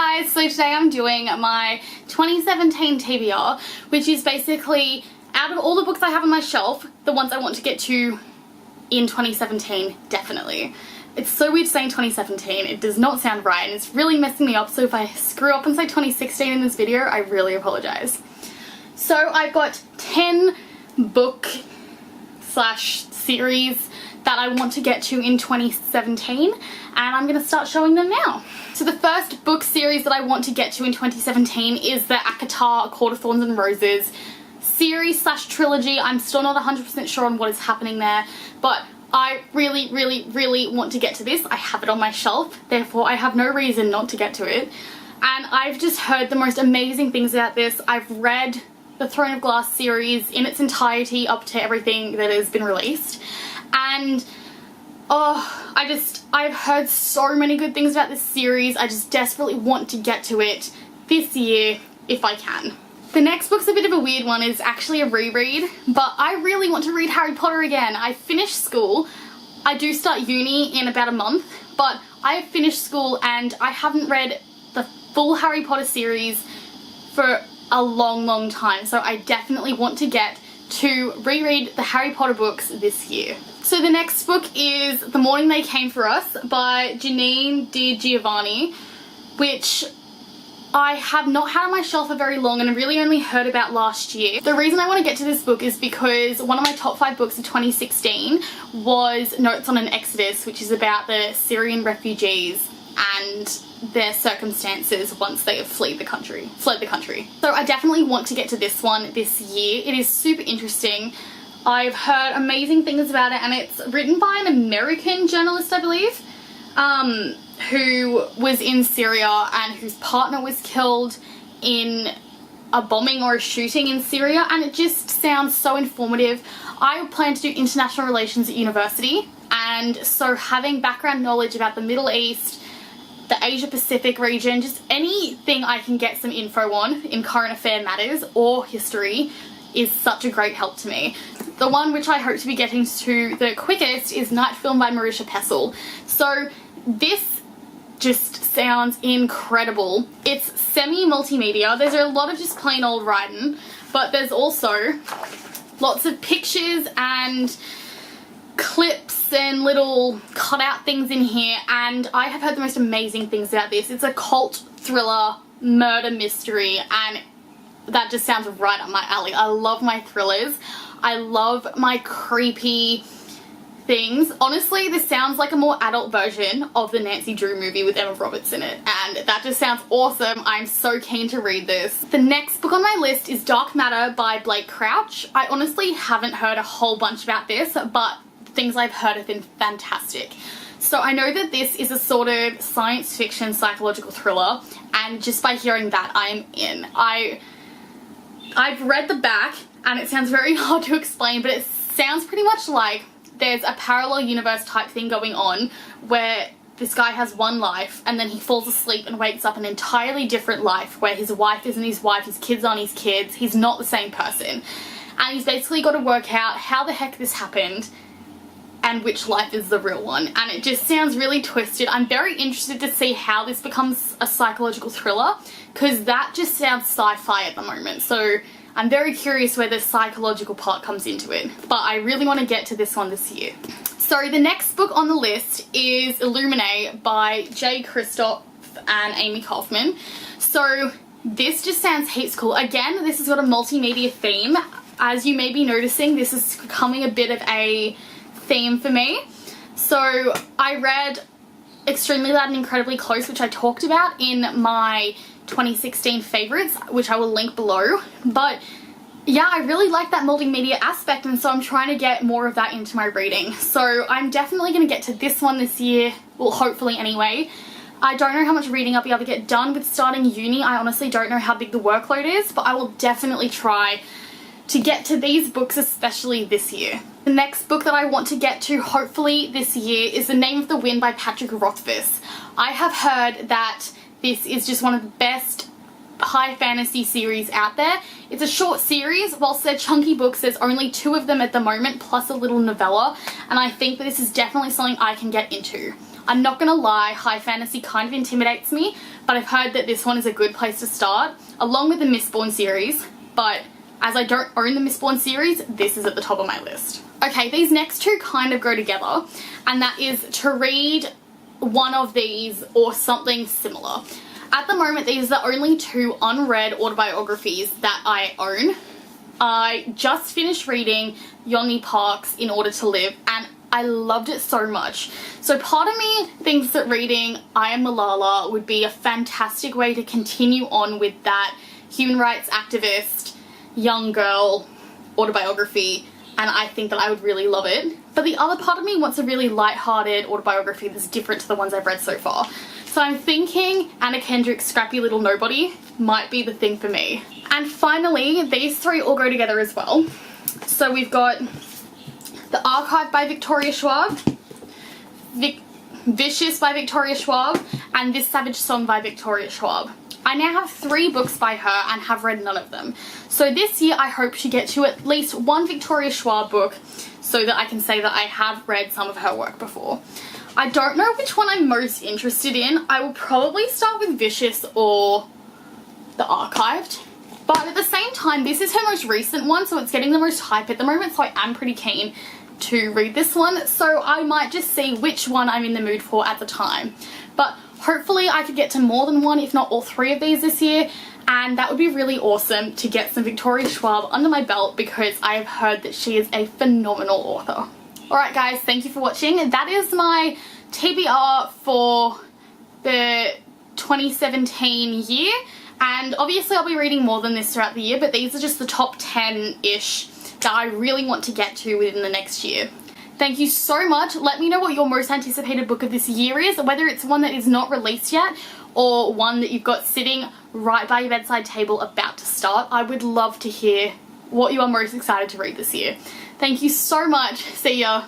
guys, so today I'm doing my 2017 TBR, which is basically out of all the books I have on my shelf, the ones I want to get to in 2017, definitely. It's so weird saying 2017, it does not sound right and it's really messing me up, so if I screw up and say 2016 in this video, I really apologise. So I've got 10 book slash series that I want to get to in 2017 and I'm going to start showing them now. So the first book series that I want to get to in 2017 is the ACOTAR A Court of Thorns and Roses series slash trilogy. I'm still not 100% sure on what is happening there, but I really want to get to this. I have it on my shelf, therefore I have no reason not to get to it. And I've just heard the most amazing things about this. I've read the Throne of Glass series in its entirety up to everything that has been released. And I've heard so many good things about this series. I just desperately want to get to it this year if I can. The next book's a bit of a weird one. It's actually a reread, but I really want to read Harry Potter again. I finished school. I do start uni in about a month, but I have finished school and I haven't read the full Harry Potter series for a long time, so I definitely want to get to reread the Harry Potter books this year. So the next book is The Morning They Came For Us by Janine Di Giovanni, which I have not had on my shelf for very long and I really only heard about last year. The reason I want to get to this book is because one of my top 5 books of 2016 was Notes on an Exodus, which is about the Syrian refugees and their circumstances once they have fled the country. So I definitely want to get to this one this year. It is super interesting. I've heard amazing things about it and it's written by an American journalist, I believe, who was in Syria and whose partner was killed in a bombing or a shooting in Syria, and it just sounds so informative. I plan to do international relations at university, and so having background knowledge about the Middle East, the Asia Pacific region, just anything I can get some info on in current affair matters or history is such a great help to me. The one which I hope to be getting to the quickest is Night Film by Marisha Pestle. So this just sounds incredible. It's semi-multimedia. There's a lot of just plain old writing, but there's also lots of pictures and clips and little cutout things in here, and I have heard the most amazing things about this. It's a cult thriller murder mystery and that just sounds right up my alley. I love my thrillers. I love my creepy things. Honestly, this sounds like a more adult version of the Nancy Drew movie with Emma Roberts in it, and that just sounds awesome. I'm so keen to read this. The next book on my list is Dark Matter by Blake Crouch. I honestly haven't heard a whole bunch about this, but the things I've heard have been fantastic. So I know that this is a sort of science fiction psychological thriller, and just by hearing that, I'm in. I've read the back and it sounds very hard to explain, but it sounds pretty much like there's a parallel universe type thing going on where this guy has one life and then he falls asleep and wakes up an entirely different life where his wife isn't his wife, his kids aren't his kids, he's not the same person. And he's basically got to work out how the heck this happened and which life is the real one. And it just sounds really twisted. I'm very interested to see how this becomes a psychological thriller, because that just sounds sci-fi at the moment. So I'm very curious where the psychological part comes into it, but I really want to get to this one this year. So the next book on the list is Illuminated by Jay Kristoff and Amy Kaufman. So this just sounds heaps cool. Again, this has got a multimedia theme. As you may be noticing, this is becoming a bit of a theme for me. So I read Extremely Loud and Incredibly Close, which I talked about in my 2016 favorites, which I will link below. But yeah, I really like that multimedia aspect, and so I'm trying to get more of that into my reading. So I'm definitely going to get to this one this year, well, hopefully anyway. I don't know how much reading I'll be able to get done with starting uni. I honestly don't know how big the workload is, but I will definitely try to get to these books, especially this year. The next book that I want to get to, hopefully this year, is The Name of the Wind by Patrick Rothfuss. I have heard that this is just one of the best high fantasy series out there. It's a short series. Whilst they're chunky books, there's only 2 of them at the moment, plus a little novella, and I think that this is definitely something I can get into. I'm not gonna lie, high fantasy kind of intimidates me, but I've heard that this one is a good place to start, along with the Mistborn series, but as I don't own the Mistborn series, this is at the top of my list. Okay, these next two kind of go together, and that is to read one of these or something similar. At the moment, these are the only two unread autobiographies that I own. I just finished reading Yeonmi Park's In Order to Live, and I loved it so much. So part of me thinks that reading I Am Malala would be a fantastic way to continue on with that human rights activist, young girl autobiography, and I think that I would really love it. But the other part of me wants a really light-hearted autobiography that's different to the ones I've read so far. So I'm thinking Anna Kendrick's Scrappy Little Nobody might be the thing for me. And finally, these three all go together as well. So we've got The Archive by Victoria Schwab, Vicious by Victoria Schwab, and This Savage Song by Victoria Schwab. I now have 3 books by her and have read none of them. So this year I hope to get to at least one Victoria Schwab book so that I can say that I have read some of her work before. I don't know which one I'm most interested in. I will probably start with Vicious or The Archived. But at the same time, this is her most recent one, so it's getting the most hype at the moment, so I am pretty keen to read this one. So I might just see which one I'm in the mood for at the time. But hopefully I could get to more than one, if not all 3 of these this year. And that would be really awesome to get some Victoria Schwab under my belt, because I have heard that she is a phenomenal author. Alright guys, thank you for watching. That is my TBR for the 2017 year. And obviously I'll be reading more than this throughout the year, but these are just the top 10-ish that I really want to get to within the next year. Thank you so much. Let me know what your most anticipated book of this year is, whether it's one that is not released yet or one that you've got sitting right by your bedside table about to start. I would love to hear what you are most excited to read this year. Thank you so much. See ya.